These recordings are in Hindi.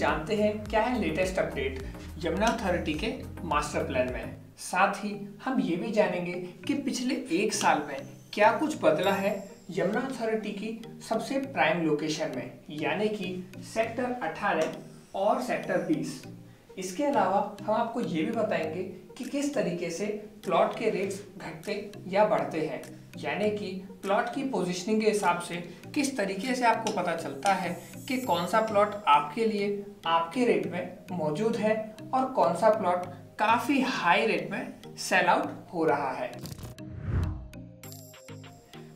जानते हैं क्या है लेटेस्ट अपडेट यमुना अथॉरिटी के मास्टर प्लान में। साथ ही हम ये भी जानेंगे कि पिछले एक साल में क्या कुछ बदला है यमुना अथॉरिटी की सबसे प्राइम लोकेशन में, यानी कि सेक्टर 18 और सेक्टर 20। इसके अलावा हम आपको ये भी बताएंगे कि किस तरीके से प्लॉट के रेट्स घटते या बढ़ते हैं, यानी कि प्लॉट की पोजीशनिंग के हिसाब से किस तरीके से आपको पता चलता है कि कौन सा प्लॉट आपके लिए आपके रेट में मौजूद है और कौन सा प्लॉट काफ़ी हाई रेट में सेल आउट हो रहा है।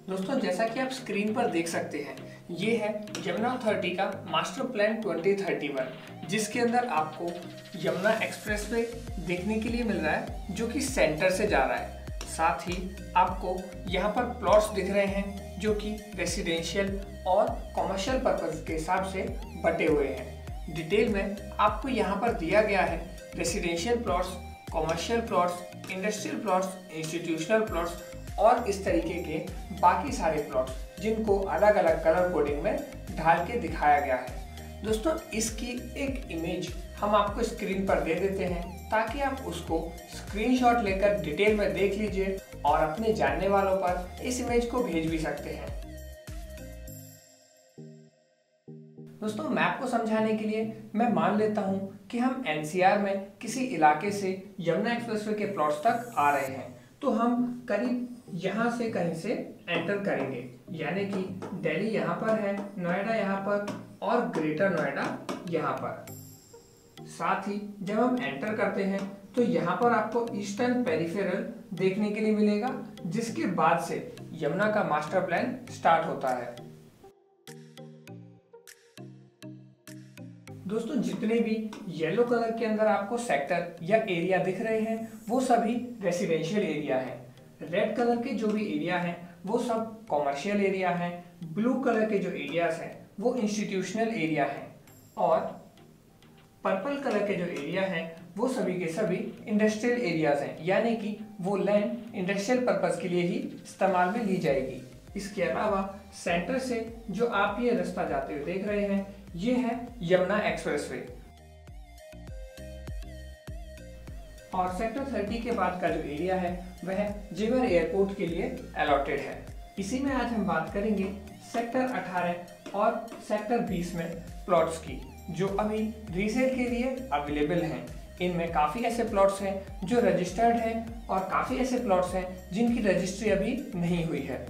दोस्तों, जैसा कि आप स्क्रीन पर देख सकते हैं, ये है यमुना अथॉरिटी का मास्टर प्लान 2031, जिसके अंदर आपको यमुना एक्सप्रेसवे देखने के लिए मिल रहा है जो कि सेंटर से जा रहा है। साथ ही आपको यहाँ पर प्लॉट्स दिख रहे हैं जो कि रेसिडेंशियल और कॉमर्शियल पर्पस के हिसाब से बटे हुए हैं। डिटेल में आपको यहाँ पर दिया गया है residential plots, commercial plots, industrial plots, institutional plots और इस तरीके के बाकी सारे प्लॉट्स जिनको अलग अलग कलर कोडिंग में ढाल के दिखाया गया है। दोस्तों, इसकी एक इमेज हम आपको स्क्रीन पर दे देते हैं ताकि आप उसको स्क्रीनशॉट लेकर डिटेल में देख लीजिए और अपने जानने वालों पर इस इमेज को भेज भी सकते हैं। दोस्तों, मैप को समझाने के लिए मैं मान लेता हूं कि हम एनसीआर में किसी इलाके से यमुना एक्सप्रेसवे के प्लॉट्स तक आ रहे हैं, तो हम करीब यहाँ से कहीं से एंटर करेंगे, यानी कि दिल्ली यहाँ पर है, नोएडा यहाँ पर और ग्रेटर नोएडा यहाँ पर। साथ ही जब हम एंटर करते हैं तो यहाँ पर आपको ईस्टर्न पेरिफेरल देखने के लिए मिलेगा, जिसके बाद से यमुना का मास्टर प्लान स्टार्ट होता है। दोस्तों, जितने भी येलो कलर के अंदर आपको सेक्टर या एरिया दिख रहे हैं वो सभी रेसिडेंशियल एरिया हैं। रेड कलर के जो भी एरिया हैं वो सब कॉमर्शियल एरिया हैं। ब्लू कलर के जो एरियाज हैं वो इंस्टीट्यूशनल एरिया हैं और पर्पल कलर के जो एरिया हैं वो सभी के सभी इंडस्ट्रियल एरियाज हैं, यानी कि वो लैंड इंडस्ट्रियल पर्पस के लिए ही इस्तेमाल में ली जाएगी। इसके अलावा सेंटर से जो आप ये रास्ता जाते हुए देख रहे हैं ये है यमुना एक्सप्रेसवे और सेक्टर 30 के बाद का जो एरिया है वह जेवर एयरपोर्ट के लिए अलॉटेड है। इसी में आज हम बात करेंगे सेक्टर 18 और सेक्टर 20 में प्लॉट्स की, जो अभी रीसेल के लिए अवेलेबल हैं। इनमें काफ़ी ऐसे प्लॉट्स हैं जो रजिस्टर्ड हैं और काफ़ी ऐसे प्लॉट्स हैं जिनकी रजिस्ट्री अभी नहीं हुई है।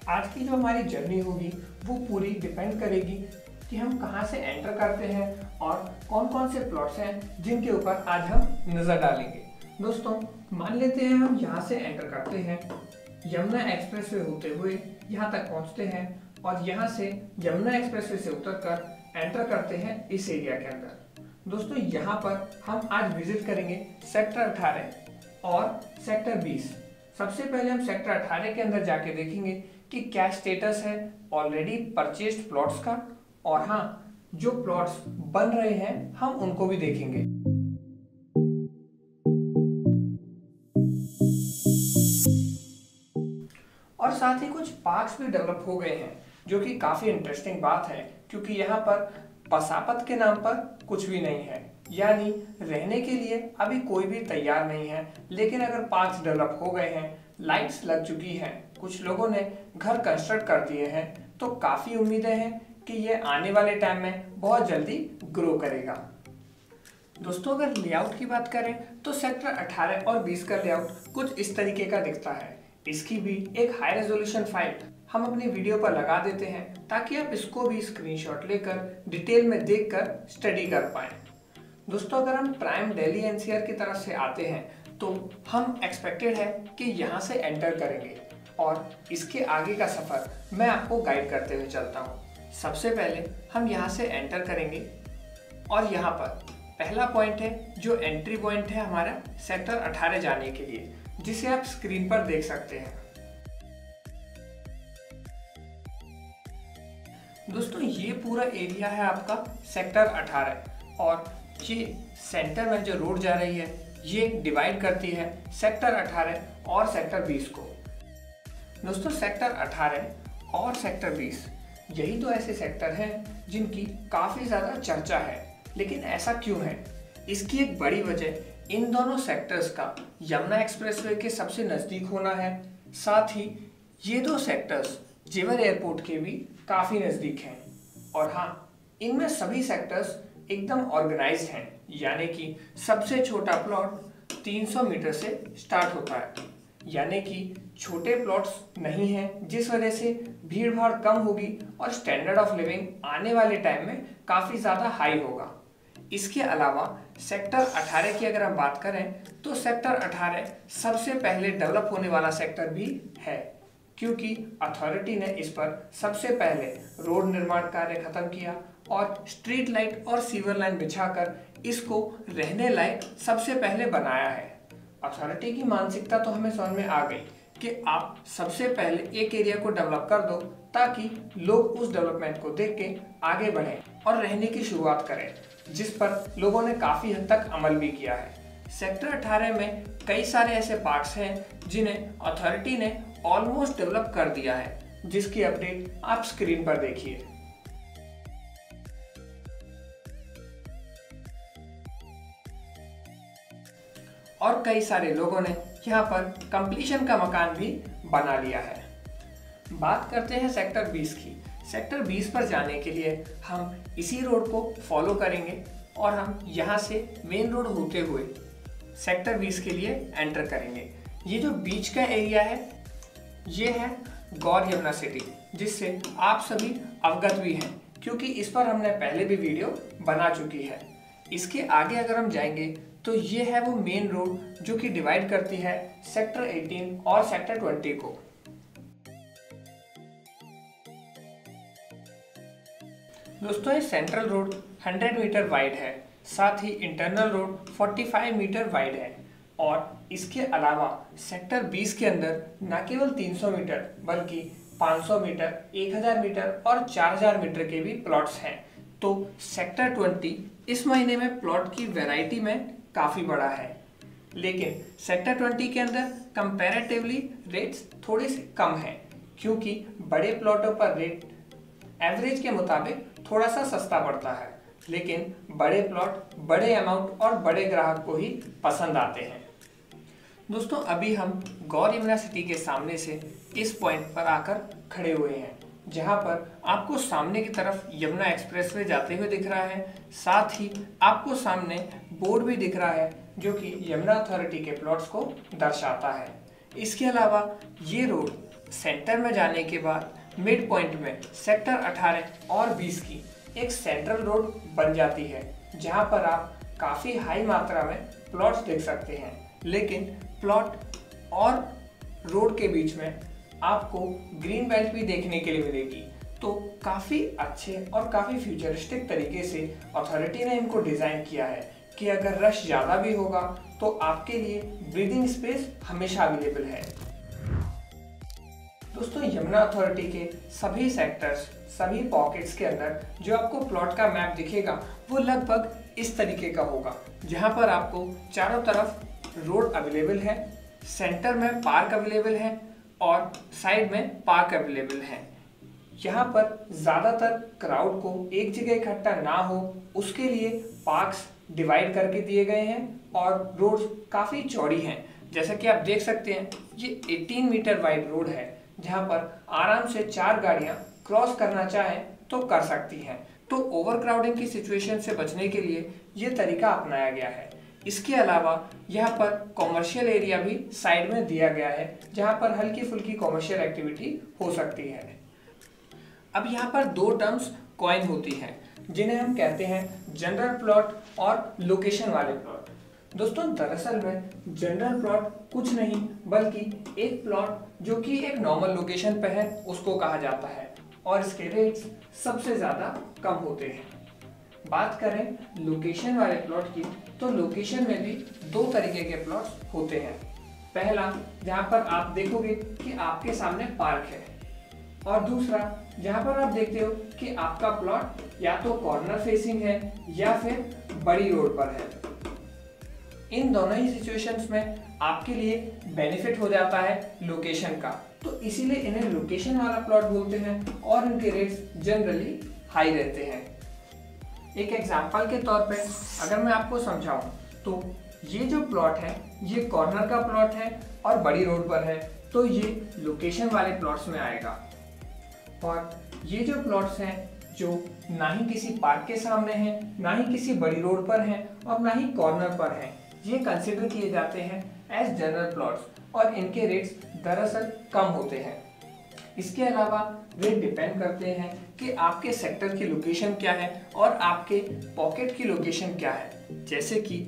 आज की जो हमारी जर्नी होगी वो पूरी डिपेंड करेगी कि हम कहां से एंटर करते हैं और कौन कौन से प्लॉट्स हैं जिनके ऊपर आज हम नज़र डालेंगे। दोस्तों, मान लेते हैं हम यहां से एंटर करते हैं, यमुना एक्सप्रेसवे होते हुए यहां तक पहुंचते हैं और यहां से यमुना एक्सप्रेसवे से उतरकर एंटर करते हैं इस एरिया के अंदर। दोस्तों, यहाँ पर हम आज विजिट करेंगे सेक्टर 18 और सेक्टर 20। सबसे पहले हम सेक्टर 18 के अंदर जाके देखेंगे कि क्या स्टेटस है ऑलरेडी परचेस्ड प्लॉट्स का, और हाँ, जो प्लॉट्स बन रहे हैं हम उनको भी देखेंगे। और साथ ही कुछ पार्क्स भी डेवलप हो गए हैं, जो कि काफी इंटरेस्टिंग बात है, क्योंकि यहाँ पर बसापत के नाम पर कुछ भी नहीं है, यानी रहने के लिए अभी कोई भी तैयार नहीं है। लेकिन अगर पार्क्स डेवलप हो गए हैं, लाइट्स लग चुकी हैं, कुछ लोगों ने घर कंस्ट्रक्ट कर दिए हैं, तो काफी उम्मीदें हैं कि ये आने वाले टाइम में बहुत जल्दी ग्रो करेगा। दोस्तों, अगर लेआउट की बात करें तो सेक्टर 18 और 20 का लेआउट कुछ इस तरीके का दिखता है। इसकी भी एक हाई रेजोल्यूशन फाइल हम अपनी वीडियो पर लगा देते हैं ताकि आप इसको भी स्क्रीनशॉट लेकर डिटेल में देखकर स्टडी कर पाएं। दोस्तों, अगर हम प्राइम दिल्ली एनसीआर की तरफ से आते हैं तो हम एक्सपेक्टेड है कि यहाँ से एंटर करेंगे और इसके आगे का सफ़र मैं आपको गाइड करते हुए चलता हूँ। सबसे पहले हम यहाँ से एंटर करेंगे और यहाँ पर पहला पॉइंट है जो एंट्री पॉइंट है हमारा सेक्टर 18 जाने के लिए, जिसे आप स्क्रीन पर देख सकते हैं। दोस्तों, ये पूरा एरिया है आपका सेक्टर 18 और ये सेंटर में जो रोड जा रही है ये डिवाइड करती है सेक्टर 18 और सेक्टर 20 को। दोस्तों, सेक्टर 18 और सेक्टर 20 यही तो ऐसे सेक्टर हैं जिनकी काफ़ी ज़्यादा चर्चा है। लेकिन ऐसा क्यों है? इसकी एक बड़ी वजह इन दोनों सेक्टर्स का यमुना एक्सप्रेसवे के सबसे नज़दीक होना है। साथ ही ये दो सेक्टर्स जेवर एयरपोर्ट के भी काफ़ी नज़दीक हैं। और हाँ, इनमें सभी सेक्टर्स एकदम ऑर्गेनाइज्ड हैं, यानी कि सबसे छोटा प्लॉट 300 मीटर से स्टार्ट होता है, यानी कि छोटे प्लॉट्स नहीं हैं, जिस वजह से भीड़ भाड़ कम होगी और स्टैंडर्ड ऑफ लिविंग आने वाले टाइम में काफ़ी ज़्यादा हाई होगा। इसके अलावा सेक्टर 18 की अगर हम बात करें तो सेक्टर 18 सबसे पहले डेवलप होने वाला सेक्टर भी है, क्योंकि अथॉरिटी ने इस पर सबसे पहले रोड निर्माण कार्य खत्म किया और स्ट्रीट लाइट और सीवर लाइन बिछाकर इसको रहने लायक सबसे पहले बनाया है। अथॉरिटी की मानसिकता तो हमें समझ में आ गई कि आप सबसे पहले एक एरिया को डेवलप कर दो ताकि लोग उस डेवलपमेंट को देख के आगे बढ़ें और रहने की शुरुआत करें, जिस पर लोगों ने काफ़ी हद तक अमल भी किया है। सेक्टर 18 में कई सारे ऐसे पार्ट्स हैं जिन्हें अथॉरिटी ने ऑलमोस्ट डेवलप कर दिया है, जिसकी अपडेट आप स्क्रीन पर देखिए। और कई सारे लोगों ने यहाँ पर कंप्लीशन का मकान भी बना लिया है। बात करते हैं सेक्टर 20 की। सेक्टर 20 पर जाने के लिए हम इसी रोड को फॉलो करेंगे और हम यहाँ से मेन रोड होते हुए सेक्टर 20 के लिए एंटर करेंगे। ये जो बीच का एरिया है ये है गौर यमुना सिटी, जिससे आप सभी अवगत भी हैं क्योंकि इस पर हमने पहले भी वीडियो बना चुकी है। इसके आगे अगर हम जाएंगे तो ये है वो मेन रोड जो कि डिवाइड करती है सेक्टर 18 और सेक्टर 20 को। दोस्तों, ये सेंट्रल रोड 100 मीटर वाइड है, साथ ही इंटरनल रोड 45 मीटर वाइड है। और इसके अलावा सेक्टर 20 के अंदर न केवल 300 मीटर बल्कि 500 मीटर, 1000 मीटर और 4000 मीटर के भी प्लॉट्स हैं। तो सेक्टर 20 इस महीने में प्लॉट की वैरायटी में काफ़ी बड़ा है, लेकिन सेक्टर 20 के अंदर कंपैरेटिवली रेट्स थोड़े से कम हैं, क्योंकि बड़े प्लॉटों पर रेट एवरेज के मुताबिक थोड़ा सा सस्ता पड़ता है, लेकिन बड़े प्लॉट बड़े अमाउंट और बड़े ग्राहक को ही पसंद आते हैं। दोस्तों, अभी हम गौर यमुना सिटी के सामने से इस पॉइंट पर आकर खड़े हुए हैं, जहां पर आपको सामने की तरफ यमुना एक्सप्रेसवे जाते हुए दिख रहा है। साथ ही आपको सामने बोर्ड भी दिख रहा है जो कि यमुना अथॉरिटी के प्लॉट्स को दर्शाता है। इसके अलावा ये रोड सेंटर में जाने के बाद मिड पॉइंट में सेक्टर 18 और 20 की एक सेंट्रल रोड बन जाती है, जहां पर आप काफ़ी हाई मात्रा में प्लॉट्स देख सकते हैं। लेकिन प्लॉट और रोड के बीच में आपको ग्रीन बेल्ट भी देखने के लिए मिलेगी। तो काफ़ी अच्छे और काफ़ी फ्यूचरिस्टिक तरीके से अथॉरिटी ने इनको डिज़ाइन किया है कि अगर रश ज़्यादा भी होगा तो आपके लिए ब्रीदिंग स्पेस हमेशा अवेलेबल है। दोस्तों, यमुना अथॉरिटी के सभी सेक्टर्स, सभी पॉकेट्स के अंदर जो आपको प्लॉट का मैप दिखेगा वो लगभग इस तरीके का होगा, जहां पर आपको चारों तरफ रोड अवेलेबल है, सेंटर में पार्क अवेलेबल है और साइड में पार्क अवेलेबल है। यहाँ पर ज़्यादातर क्राउड को एक जगह इकट्ठा ना हो उसके लिए पार्क्स डिवाइड करके दिए गए हैं और रोड्स काफ़ी चौड़ी हैं। जैसा कि आप देख सकते हैं, ये 18 मीटर वाइड रोड है, जहाँ पर आराम से 4 गाड़ियाँ क्रॉस करना चाहें तो कर सकती हैं। तो ओवर क्राउडिंग की सिचुएशन से बचने के लिए ये तरीका अपनाया गया है। इसके अलावा यहाँ पर कॉमर्शियल एरिया भी साइड में दिया गया है, जहाँ पर हल्की फुल्की कॉमर्शियल एक्टिविटी हो सकती है। अब यहाँ पर 2 टर्म्स कॉइन होती हैं, जिन्हें हम कहते हैं जनरल प्लॉट और लोकेशन वाले प्लॉट। दोस्तों, दरअसल में जनरल प्लॉट कुछ नहीं बल्कि एक प्लॉट जो कि एक नॉर्मल लोकेशन पे है उसको कहा जाता है और इसके रेट्स सबसे ज़्यादा कम होते हैं। बात करें लोकेशन वाले प्लॉट की तो लोकेशन में भी 2 तरीके के प्लॉट्स होते हैं। पहला, जहाँ पर आप देखोगे कि आपके सामने पार्क है, और दूसरा जहाँ पर आप देखते हो कि आपका प्लॉट या तो कॉर्नर फेसिंग है या फिर बड़ी रोड पर है। इन दोनों ही सिचुएशंस में आपके लिए बेनिफिट हो जाता है लोकेशन का, तो इसीलिए इन्हें लोकेशन वाला प्लॉट बोलते हैं और इनके रेट्स जनरली हाई रहते हैं। एक एग्जाम्पल के तौर पे अगर मैं आपको समझाऊं तो ये जो प्लॉट है ये कॉर्नर का प्लॉट है और बड़ी रोड पर है, तो ये लोकेशन वाले प्लॉट्स में आएगा। और ये जो प्लॉट्स हैं जो ना ही किसी पार्क के सामने हैं, ना ही किसी बड़ी रोड पर हैं और ना ही कॉर्नर पर हैं, ये कंसिडर किए जाते हैं एज जनरल प्लॉट्स और इनके रेट्स दरअसल कम होते हैं। इसके अलावा रेट डिपेंड करते हैं कि आपके सेक्टर की लोकेशन क्या है और आपके पॉकेट की लोकेशन क्या है। जैसे कि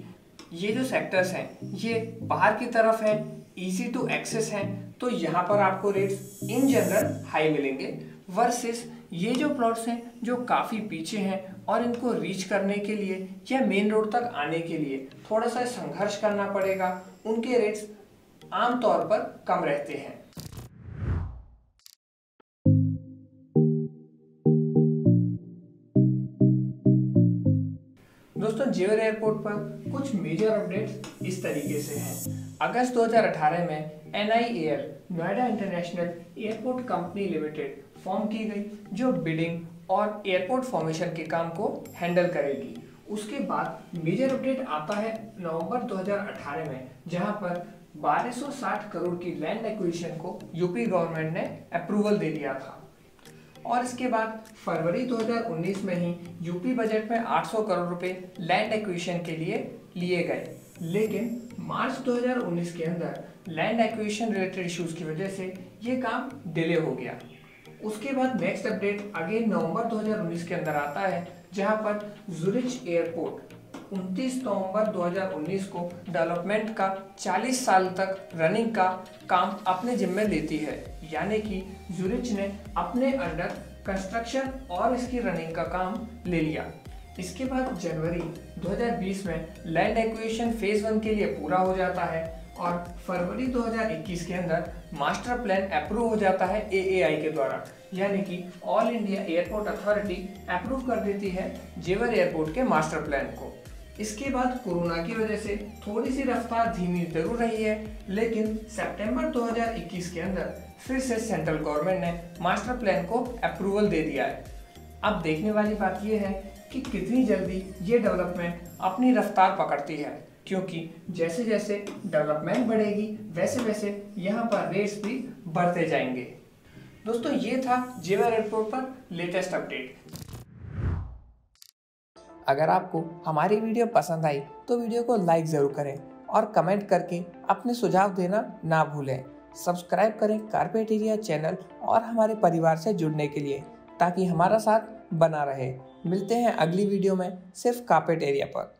ये जो सेक्टर्स हैं ये बाहर की तरफ हैं, इजी टू एक्सेस हैं, तो यहाँ पर आपको रेट्स इन जनरल हाई मिलेंगे। वर्सेस ये जो प्लॉट्स हैं जो काफ़ी पीछे हैं और इनको रीच करने के लिए या मेन रोड तक आने के लिए थोड़ा सा संघर्ष करना पड़ेगा, उनके रेट्स आमतौर पर कम रहते हैं। दोस्तों जेवर एयरपोर्ट पर कुछ मेजर अपडेट्स इस तरीके से हैं। अगस्त 2018 में NIAL Noida international airport company limited form की गई जो बिडिंग और एयरपोर्ट फॉर्मेशन के काम को हैंडल करेगी। उसके बाद मेजर अपडेट आता है नवंबर 2018 में, जहां पर 1260 करोड़ की लैंड एक्विजिशन को यूपी गवर्नमेंट ने अप्रूवल दे दिया था। और इसके बाद फरवरी 2019 में ही यूपी बजट में 800 करोड़ रुपए लैंड एक्विजिशन के लिए लिए गए, लेकिन मार्च 2019 के अंदर लैंड एक्विजिशन रिलेटेड इश्यूज की वजह से ये काम डिले हो गया। उसके बाद नेक्स्ट अपडेट अगेन नवंबर 2019 के अंदर आता है, जहां पर ज़ुरिच एयरपोर्ट 29 नवंबर 2019 को डेवलपमेंट का 40 साल तक रनिंग का काम अपने जिम्मे लेती है, यानी कि ज़ुरिच ने अपने अंडर कंस्ट्रक्शन और इसकी रनिंग का काम ले लिया। इसके बाद जनवरी 2020 में लैंड एक्विजिशन फेज 1 के लिए पूरा हो जाता है और फरवरी 2021 के अंदर मास्टर प्लान अप्रूव हो जाता है AAI के द्वारा, यानी कि all India airport authority approve कर देती है जेवर एयरपोर्ट के मास्टर प्लान को। इसके बाद कोरोना की वजह से थोड़ी सी रफ्तार धीमी जरूर रही है, लेकिन सितंबर 2021 के अंदर फिर से सेंट्रल गवर्नमेंट ने मास्टर प्लान को अप्रूवल दे दिया है। अब देखने वाली बात यह है कि कितनी जल्दी ये डेवलपमेंट अपनी रफ्तार पकड़ती है, क्योंकि जैसे जैसे डेवलपमेंट बढ़ेगी वैसे वैसे यहाँ पर रेट्स भी बढ़ते जाएंगे। दोस्तों ये था जेवर एयरपोर्ट पर लेटेस्ट अपडेट। अगर आपको हमारी वीडियो पसंद आई तो वीडियो को लाइक ज़रूर करें और कमेंट करके अपने सुझाव देना ना भूलें। सब्सक्राइब करें कारपेट एरिया चैनल और हमारे परिवार से जुड़ने के लिए, ताकि हमारा साथ बना रहे। मिलते हैं अगली वीडियो में सिर्फ कारपेट एरिया पर।